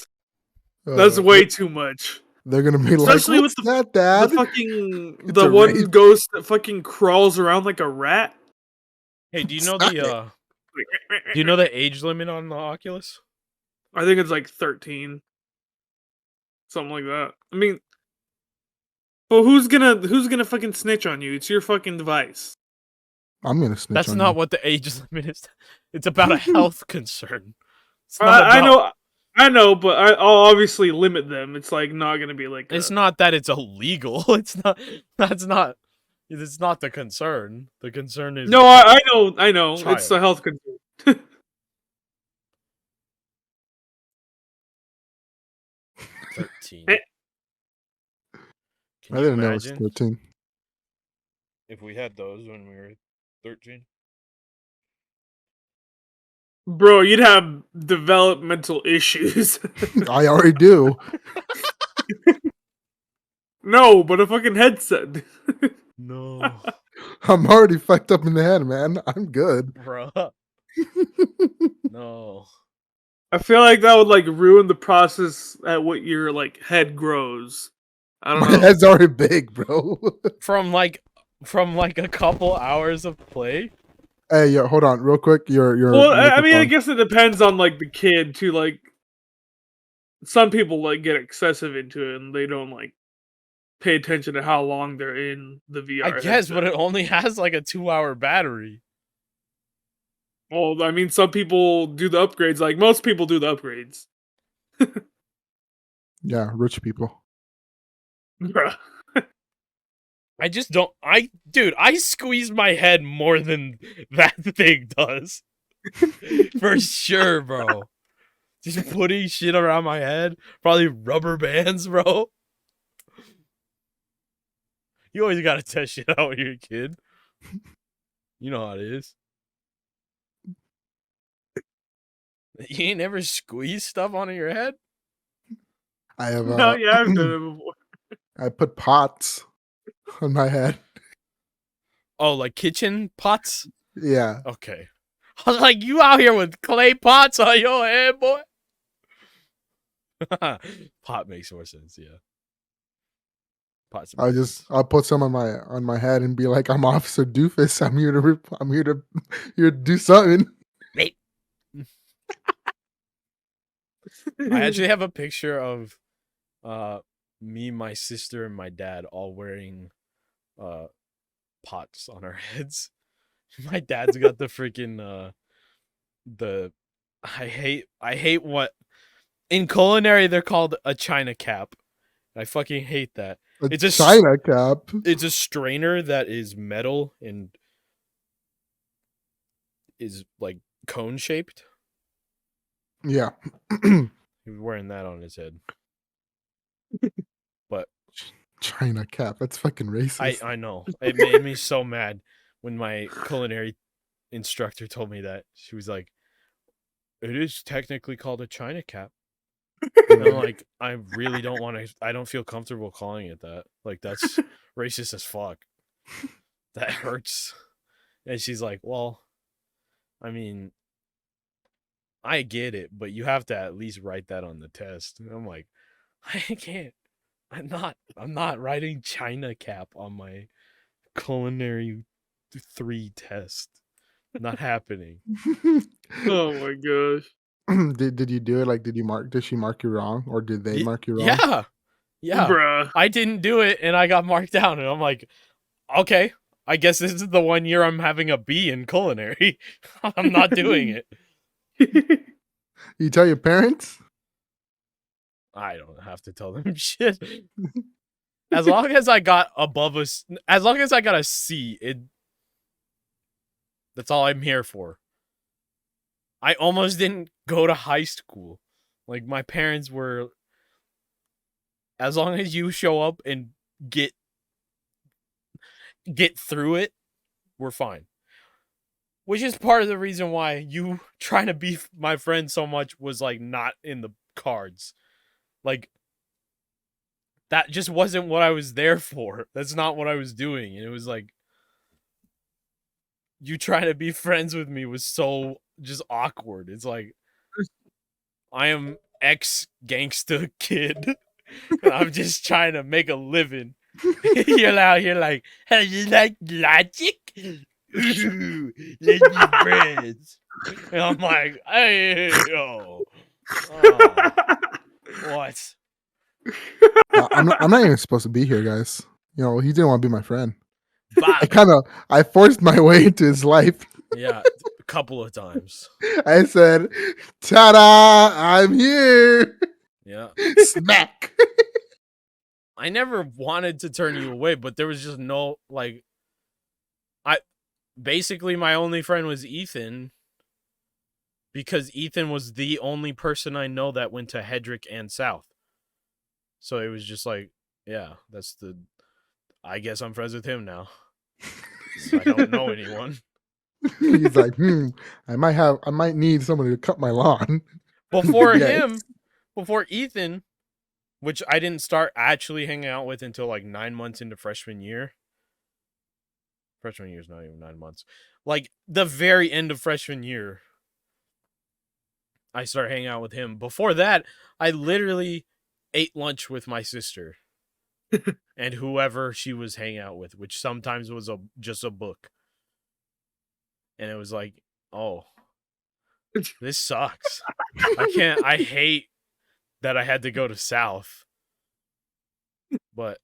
That's way too much. They're gonna be Especially like, with what's that, Dad? The It's a one raid. ghost that fucking crawls around like a rat. Hey, do you know Stop the do you know the age limit on the Oculus? I think it's like 13, something like that. I mean, well, who's gonna fucking snitch on you? It's your fucking device. I'm gonna snitch That's on not you. what the age limit is. It's about a health concern. It's not I know, but I'll obviously limit them. It's like not gonna be like. It's not that it's illegal. It's not. That's not. It's not the concern. The concern is No, I know. It's Child. a health concern. 13. Eh. Can I you didn't know it was imagine 13. if we had those when we were 13? Bro, you'd have developmental issues. I already do. No, but a fucking headset. No, I'm already fucked up in the head, man. I'm good. bro. No. I feel like that would like ruin the process at what your like head grows. I don't My know. head's already big, bro. From like a couple hours of play. Hey, yo, hold on, real quick. Your Well, I mean, I microphone. guess it depends on like the kid too. Like, some people like get excessive into it and they don't like pay attention to how long they're in the VR. I guess, headset. but it only has like a 2-hour battery. Well, I mean, some people do the upgrades. Like most people do the upgrades. Yeah, rich people. Bruh. I just don't. Dude, I squeeze my head more than that thing does. For sure, bro. Just putting shit around my head. Probably rubber bands, bro. You always gotta test shit out when you're a kid. You know how it is. You ain't never squeezed stuff onto your head? I have. No, Oh, yeah, I've done it before. I put pots on my head. Oh, like kitchen pots? Yeah. Okay. I was like, you out here with clay pots on your head, boy? Pot makes more sense, yeah. Pots and pans. I'll put some on my head and be like, I'm Officer Doofus. I'm here to here to do something. Mate. I actually have a picture of me, my sister, and my dad all wearing pots on our heads. My dad's got the freaking the I hate what in culinary they're called a china cap. I fucking hate that. A It's a China cap. it's a strainer that is metal and is like cone shaped. Yeah. He was wearing that on his head. But China cap. That's fucking racist. I know. It made me so mad when my culinary instructor told me that. She was like, "It is technically called a china cap." And I'm like, I really don't want to. I don't feel comfortable calling it that. Like that's racist as fuck. That hurts. And she's like, "Well, I mean, I get it, but you have to at least write that on the test." And I'm like, I can't. I'm not writing China cap on my culinary 3 test. Not happening. Oh my gosh. Did you do it? Like, did she mark you wrong, or did they mark you wrong? Yeah. Yeah. Bruh. I didn't do it and I got marked down and I'm like, okay, I guess this is the 1 year I'm having a B in culinary. I'm not doing it. You tell your parents? I don't have to tell them shit. As long as I got as long as I got a C, that's all I'm here for. I almost didn't go to high school. Like my parents were, as long as you show up and get through it, we're fine. Which is part of the reason why you trying to be my friend so much was like not in the cards. Like that just wasn't what I was there for. That's not what I was doing. And it was like you trying to be friends with me was so just awkward. It's like I am ex gangsta kid. And I'm just trying to make a living. You're out here like, how you like logic? Ooh, let's be friends. And I'm like, hey, yo. What? I'm not even supposed to be here, guys. You know, he didn't want to be my friend. Bob. I forced my way into his life. Yeah, a couple of times. I said, "Ta-da! I'm here." Yeah. Smack. I never wanted to turn you away, but there was just no, like, basically my only friend was Ethan, because Ethan was the only person I know that went to Hedrick and South. So it was just like, yeah, I guess I'm friends with him now. So I don't know anyone. He's like, I might need somebody to cut my lawn. Before Yes. him, before Ethan, which I didn't start actually hanging out with until like 9 months into freshman year. Freshman year is not even 9 months. Like the very end of freshman year, I started hanging out with him. Before that, I literally ate lunch with my sister and whoever she was hanging out with, which sometimes was just a book. And it was like, oh, this sucks. I hate that I had to go to South. But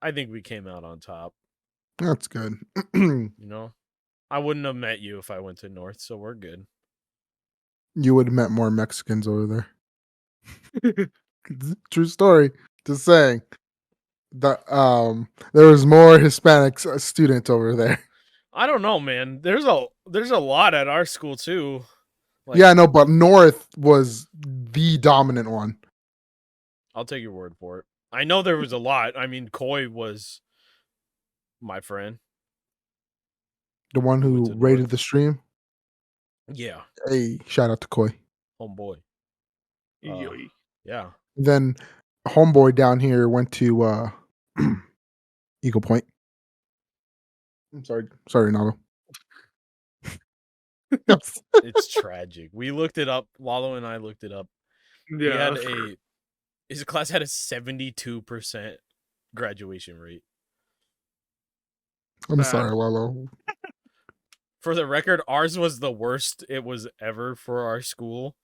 I think we came out on top. That's good. You know? I wouldn't have met you if I went to North, so we're good. You would have met more Mexicans over there. True story. Just saying. There was more Hispanic students over there. I don't know, man. There's a lot at our school too. Like, yeah, I know, but North was the dominant one. I'll take your word for it. I know there was a lot. I mean, Coy was my friend. The one who rated North. the stream? Yeah. Hey, shout out to Coy. Homeboy. Yeah. Then homeboy down here went to Eagle Point. I'm sorry, Nalo. It's tragic. We looked it up. Lalo and I looked it up. Yeah. His class had a 72% graduation rate. I'm Bad. sorry, Lalo. For the record, ours was the worst it was ever for our school,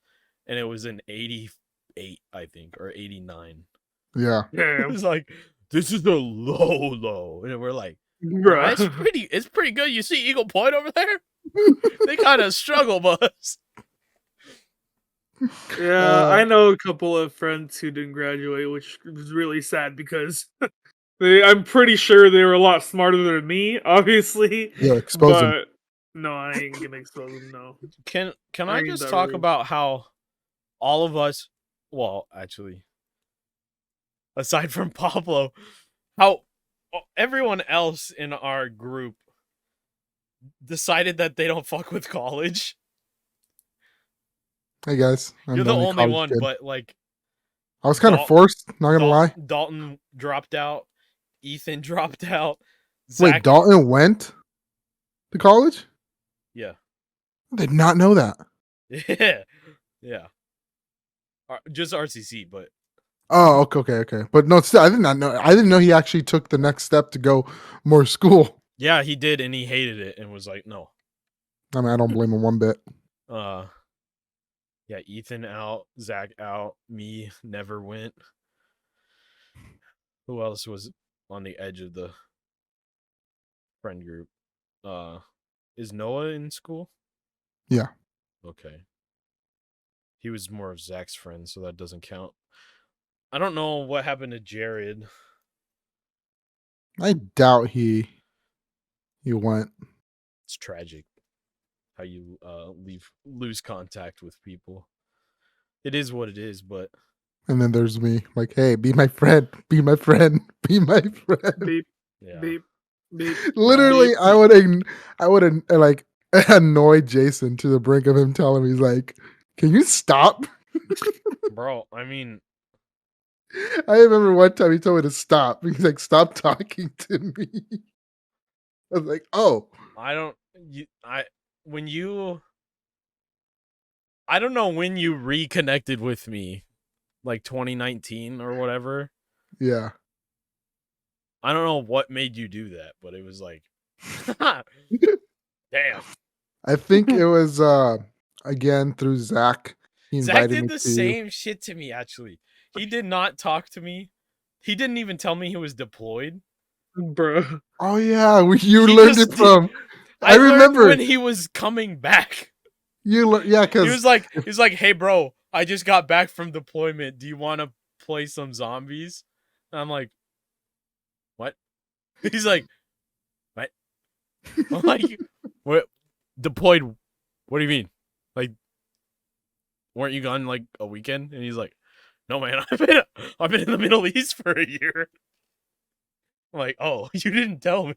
and it was an 88, I think, or 89. Yeah. It was like, this is the low, and we're like, Bruh. it's pretty good. You see Eagle Point over there? They kind of struggle, but Yeah, I know a couple of friends who didn't graduate, which was really sad because I'm pretty sure they were a lot smarter than me, obviously. Yeah, expose him. But no, I ain't gonna expose them. No. can I I ain't just that talk rude. about how all of us, well, actually, aside from Pablo, how everyone else in our group decided that they don't fuck with college. Hey guys, I'm You're the only college one, kid. but like I was kind of forced. Not gonna lie. Dalton dropped out. Ethan dropped out. Wait, Dalton went to college? Yeah. I did not know that. Yeah. Just RCC, but Oh, okay. But no, still, I did not know. I didn't know he actually took the next step to go more school. yeah, he did, and he hated it and was like, no. I mean, I don't blame him one bit. Yeah, Ethan out, Zach out, me never went. Who else was on the edge of the friend group? Is Noah in school? Yeah. Okay. He was more of Zach's friend, so that doesn't count. I don't know what happened to Jared. I doubt he went. It's tragic how you lose contact with people. It is what it is, but And then there's me, like, hey, be my friend, be my friend, be my friend. Beep, yeah. beep, beep. Literally, beep. I would like annoy Jason to the brink of him telling me, he's like, can you stop? Bro, I mean, I remember one time he told me to stop. He's like, stop talking to me. I was like, oh. I don't know when you reconnected with me, like 2019 or whatever. Yeah. I don't know what made you do that, but it was like, damn. I think it was again through Zach. He Zach invited did me the to. same shit to me, actually. He did not talk to me. He didn't even tell me he was deployed. Bruh. Oh yeah, you He learned just it from. I learned remember when he was coming back. Yeah, because He was like, "Hey, bro, I just got back from deployment. Do you want to play some zombies?" And I'm like, "What?" He's like, "What?" I'm like, "What? Deployed? What do you mean? Like, weren't you gone like a weekend?" And he's like, "No, man, I've been in the Middle East for a year." I'm like, "Oh, you didn't tell me."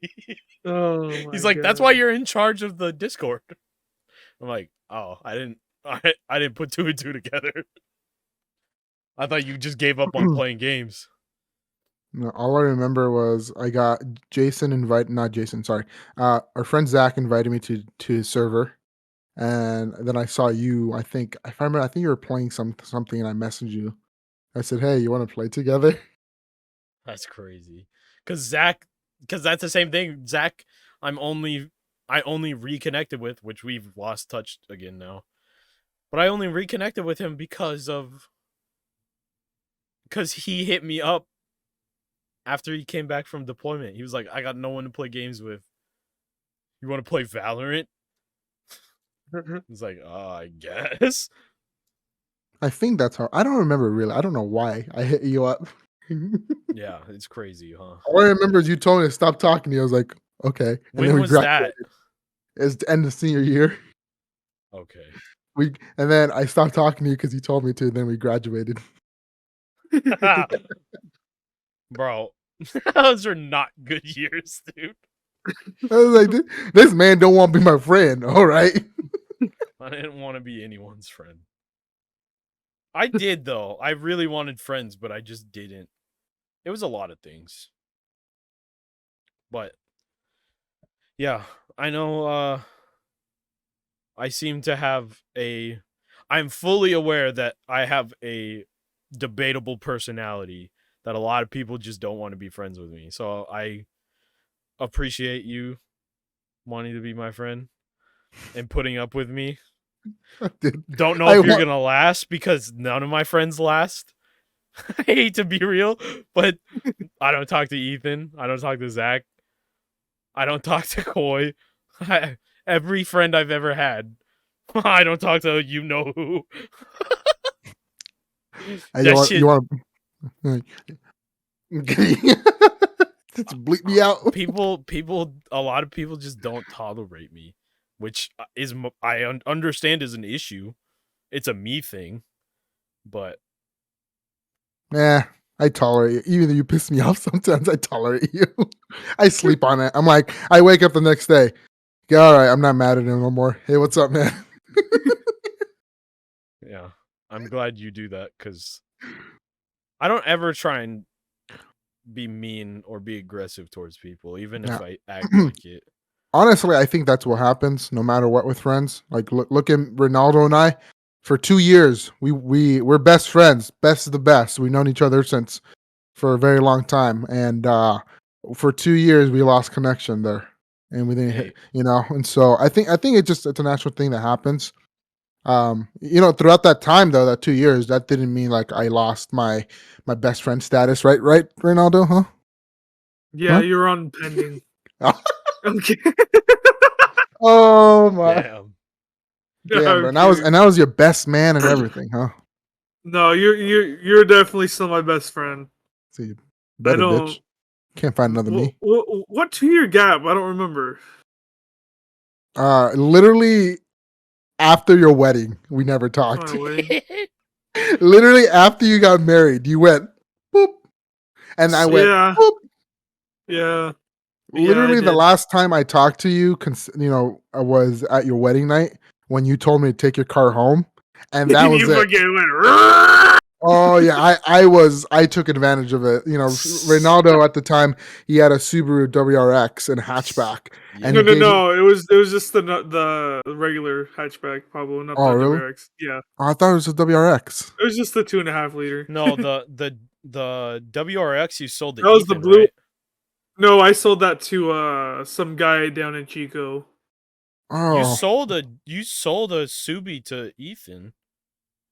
Oh my He's like, God. "That's why you're in charge of the Discord." I'm like, "Oh, I didn't put two and two together. I thought you just gave up on playing games." No, all I remember was I got Jason invited, not Jason, sorry. Our friend Zach invited me to his server, and then I saw you. I think if I remember, I think you were playing something, and I messaged you. I said, "Hey, you want to play together?" That's crazy. Cause that's the same thing. Zach, I only reconnected with, which we've lost touch again now. But I only reconnected with him because he hit me up after he came back from deployment. He was like, "I got no one to play games with. You want to play Valorant?" I was like, "Oh, I guess." I think that's how. I don't remember really. I don't know why I hit you up. Yeah, it's crazy, huh? All I remember is you told me to stop talking to you. I was like, okay. And When then we was graduated. that? It's the end of senior year. Okay. And then I stopped talking to you because you told me to. Then we graduated. Bro, those are not good years, dude. I was like, this man don't want to be my friend. All right. I didn't want to be anyone's friend. I did, though. I really wanted friends, but I just didn't. It was a lot of things. But Yeah, I know. I seem to have a. I'm fully aware that I have a debatable personality that a lot of people just don't want to be friends with me. So I appreciate you wanting to be my friend and putting up with me. Dude, Don't know I if you're want. gonna last because none of my friends last. I hate to be real, but I don't talk to Ethan. I don't talk to Zach. I don't talk to Coy. Every friend I've ever had, I don't talk to you know who. You That want. shit. You want. Just bleep me out. A lot of people just don't tolerate me, which I understand is an issue. It's a me thing, but Nah, I tolerate you. Even though you piss me off sometimes, I tolerate you. I sleep on it. I'm like, I wake up the next day. Yeah, all right, I'm not mad at him no more. Hey, what's up, man? yeah, I'm glad you do that because I don't ever try and be mean or be aggressive towards people, even if Yeah. I act like it. Honestly, I think that's what happens no matter what with friends. Like, look at Ronaldo and I. For 2 years, we're best friends, best of the best. We've known each other since for a very long time, and for 2 years we lost connection there, and we didn't hit, Hey, And so I think it's a natural thing that happens. Throughout that time though, that 2 years, that didn't mean like I lost my best friend status, right, Ronaldo, huh? Yeah, Huh? you're on pending. Okay. Oh my damn. damn, bro! And I was Okay. and I was your best man and everything, huh? No, you're definitely still my best friend. See, I better bitch. don't. Can't find another me. What 2 year gap? I don't remember. Literally after your wedding, we never After my talked. wedding. Literally after you got married, you went boop, and I went Yeah, boop. yeah, yeah. I Literally, the did. last time I talked to you, was at your wedding night when you told me to take your car home, and that was You it. fucking went. Oh yeah, I took advantage of it. Ronaldo at the time, he had a Subaru WRX and hatchback, and No, he Yeah. no, gave me. no. It was just the regular hatchback, Pablo, not Oh the really? WRX. Yeah, Oh, I thought it was a WRX. it was just the 2.5 liter. No, the WRX you sold to That was the Ethan, blue. right? No, I sold that to some guy down in Chico. Oh You sold a Subi to Ethan.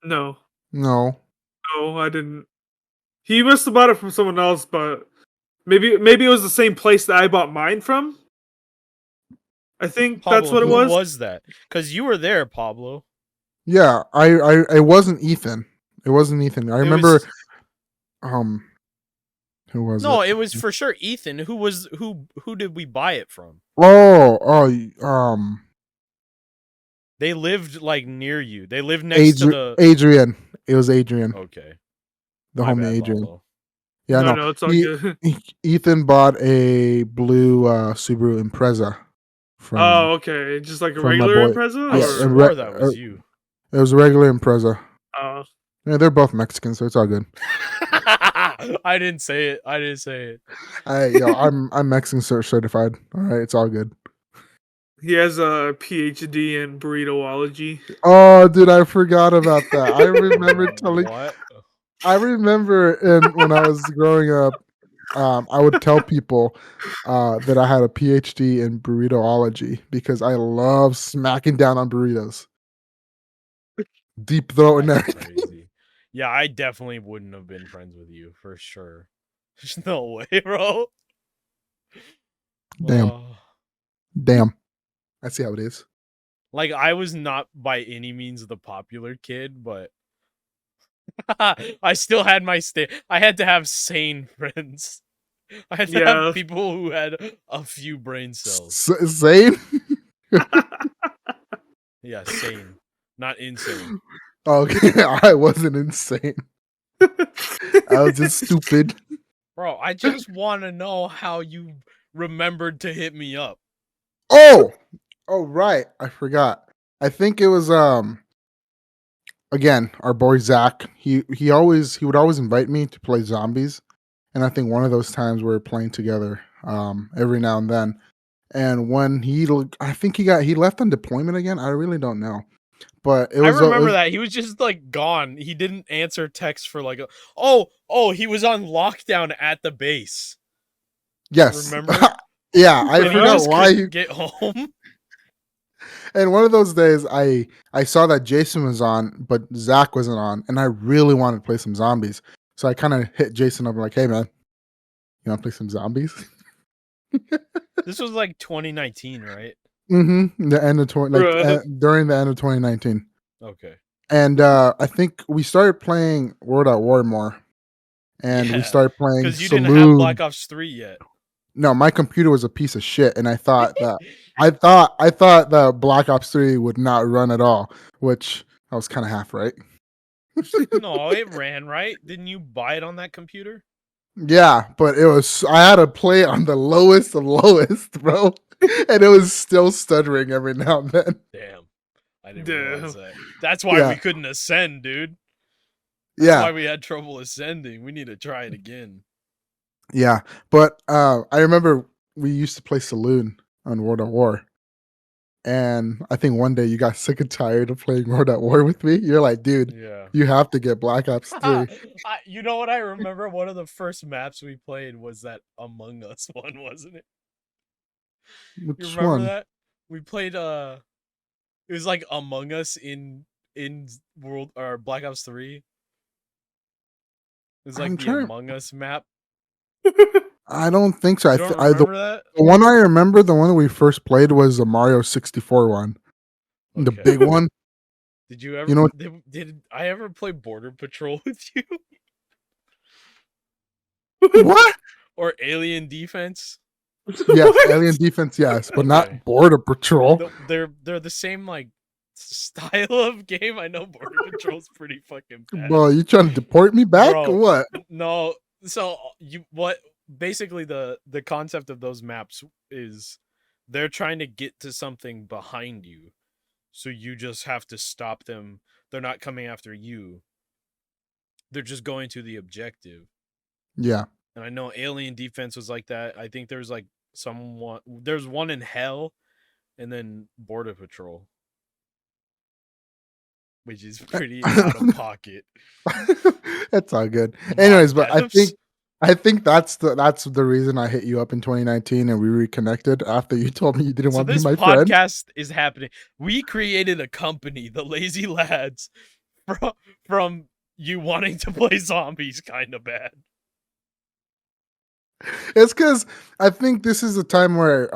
No, no. no, I didn't. He must have bought it from someone else, but maybe it was the same place that I bought mine from. I think that's Pablo, what it who was. was that? Because you were there, Pablo. Yeah, I it wasn't Ethan. It wasn't Ethan. I It remember. was Um, who was it? no, it was for sure Ethan. Who did we buy it from? Oh, They lived like near you. They lived next to the Adrian. It was Adrian, okay. the My homie bad, Adrian. Pablo. Yeah, No, no. no, it's all good. Ethan bought a blue Subaru Impreza from Oh, okay. Just like a from my regular boy. Impreza, I Yeah, or swore that was you. it was a regular Impreza. oh, Yeah, they're both Mexican, so it's all good. I didn't say it. I didn't say it. I'm Mexican certified. All right, it's all good. he has a PhD in burritoology. Oh, dude, I forgot about that. I remember telling. What? I remember when I was growing up, I would tell people that I had a PhD in burritoology because I love smacking down on burritos, deep throat and That's everything. crazy. Yeah, I definitely wouldn't have been friends with you for sure. There's no way, bro. Damn, Uh, damn. I see how it is. like I was not by any means the popular kid, but I still had my I had to have sane friends. I had to have Yeah. people who had a few brain cells. Same. Yeah, sane, not insane. Okay, I wasn't insane. I was just stupid. Bro, I just want to know how you remembered to hit me up. Oh, right. I forgot. I think it was again our boy Zach. He would always invite me to play zombies, and I think one of those times we were playing together every now and then. And when I think he left on deployment again. I really don't know, but I remember that he was just like gone. He didn't answer text for like he was on lockdown at the base. Yes, Remember? yeah, I And he forgot just why couldn't get home. And one of those days, I saw that Jason was on, but Zach wasn't on, and I really wanted to play some zombies. So I kind of hit Jason up like, "Hey man, you want to play some zombies?" This was like 2019, right? The end of during the end of 2019. Okay. And I think we started playing World at War more, and we started playing because you didn't have Saloon. Black Ops 3 yet. No, my computer was a piece of shit, and I thought that Black Ops 3 would not run at all, which I was kind of half right. No, it ran, right? Didn't you buy it on that computer? Yeah, but I had to play it on the lowest of lowest, bro. And it was still stuttering every now and then. Damn. I didn't realize that. That's why we couldn't ascend, dude. That's why we had trouble ascending. We need to try it again. Yeah, but I remember we used to play Saloon on World at War. And I think one day you got sick and tired of playing World at War with me. You're like, dude, you have to get Black Ops 3. You know what I remember? One of the first maps we played was that Among Us one, wasn't it? Which you remember one? that? We played it was like Among Us in World or Black Ops 3. It was like the Among Us map. I don't think so. You don't remember that? The one I remember, the one that we first played was the Mario 64 one. Okay. The big one. Did you ever did I ever play Border Patrol with you? What? Or Alien Defense? Yes, Alien Defense, yes, but not Border Patrol. They're the same like style of game. I know Border Patrol's pretty fucking bad. Bro, you trying to deport me back or what? No. So basically the concept of those maps is they're trying to get to something behind you. So you just have to stop them. They're not coming after you. They're just going to the objective. Yeah. And I know Alien Defense was like that. I think there's like there's one in Hell and then Border Patrol. Which is pretty out of pocket. That's all good. Anyways, but I think that's the reason I hit you up in 2019 and we reconnected after you told me you didn't want to be my friend. So this podcast is happening. We created a company, the Lazy Lads, from you wanting to play zombies kind of bad. It's because I think this is a time where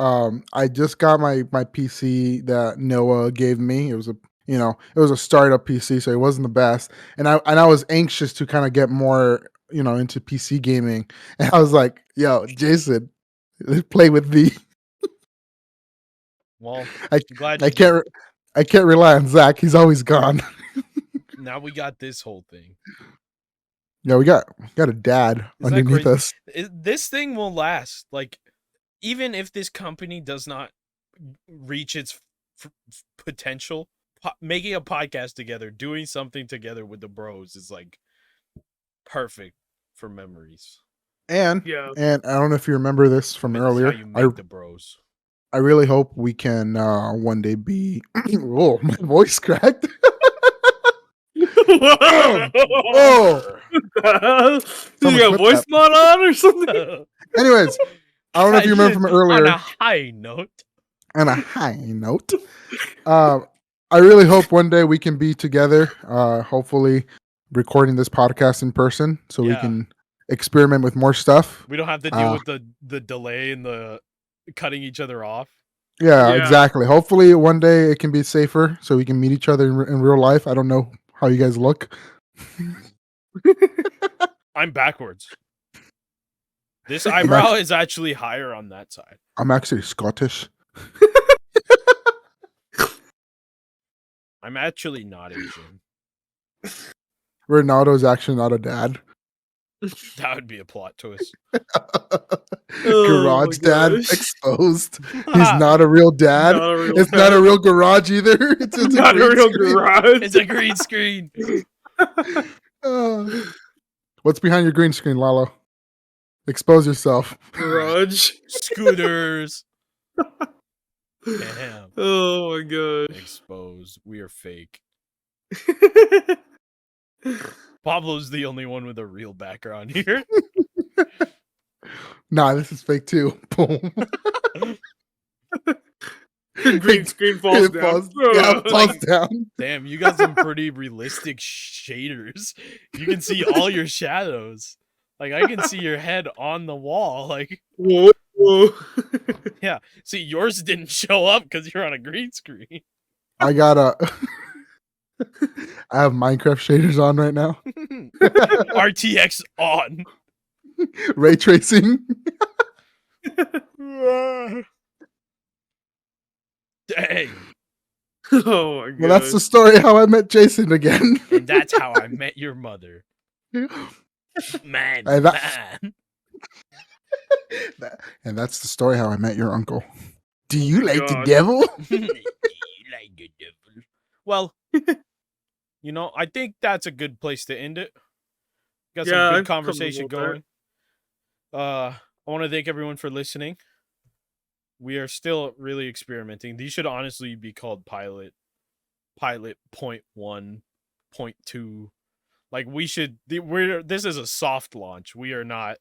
I just got my PC that Noah gave me. It was a startup PC, so it wasn't the best. And I was anxious to kind of get more, into PC gaming. And I was like, yo, Jason, play with me. Well, I can't rely on Zach. He's always gone. Now we got this whole thing. Yeah, we got a dad underneath us. This thing will last. Like, even if this company does not reach its potential, making a podcast together, doing something together with the bros is like perfect for memories. And I don't know if you remember this from earlier. How you make the bros. I really hope we can one day be. Oh, my voice cracked. Oh. You got voice mod on or something? Anyways, I don't know if you remember from earlier. On a high note. I really hope one day we can be together, hopefully recording this podcast in person so we can experiment with more stuff. We don't have to deal with the delay and the cutting each other off. Yeah, exactly. Hopefully one day it can be safer so we can meet each other in real life. I don't know how you guys look. I'm backwards. This eyebrow is actually higher on that side. I'm actually Scottish. I'm actually not Asian. Ronaldo's actually not a dad. That would be a plot twist. Garage dad exposed. He's not a real dad. It's not a real garage either. It's not a real garage. It's a green screen. What's behind your green screen, Lalo? Expose yourself. Garage. Scooters. Damn. Oh my gosh. Exposed. We are fake. Pablo's the only one with a real background here. Nah, this is fake too. Boom. Green screen falls down. Yeah, falls Like- down. Damn, you got some pretty realistic shaders. You can see all your shadows. Like, I can see your head on the wall. Like, Whoa. yeah. See, yours didn't show up because you're on a green screen. I got I have Minecraft shaders on right now. RTX on. Ray tracing. Dang. Oh my god. Well, that's the story how I met Jason again. And that's how I met your mother. Man, Hey, man. And that's the story how I met your uncle. Do you like the God. devil? Well, you know, I think that's a good place to end it. Got Yeah, some I'm good conversation comfortable with going. I want to thank everyone for listening. We are still really experimenting. These should honestly be called pilot point 1, point 2. Like this is a soft launch. We are not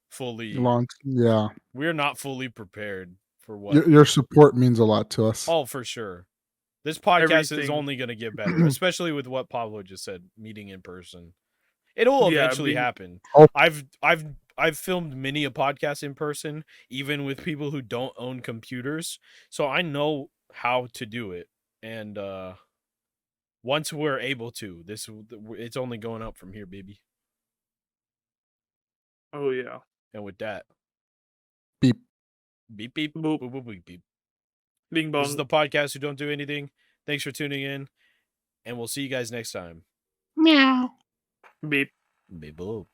fully Yeah. we're not fully prepared for what Your support means a lot to us. Oh, for sure. This podcast is Everything. only going to get better, especially with what Pablo just said, meeting in person. It'll Yeah, eventually being- happen. Oh. I've filmed many a podcast in person, even with people who don't own computers, so I know how to do it. And once we're able to, it's only going up from here, baby. Oh yeah. And with that, Beep. beep beep Boop. boop boop beep beep. Bing This is bong. the podcast who don't do anything. Thanks for tuning in, and we'll see you guys next time. Meow. Beep. Beep boop.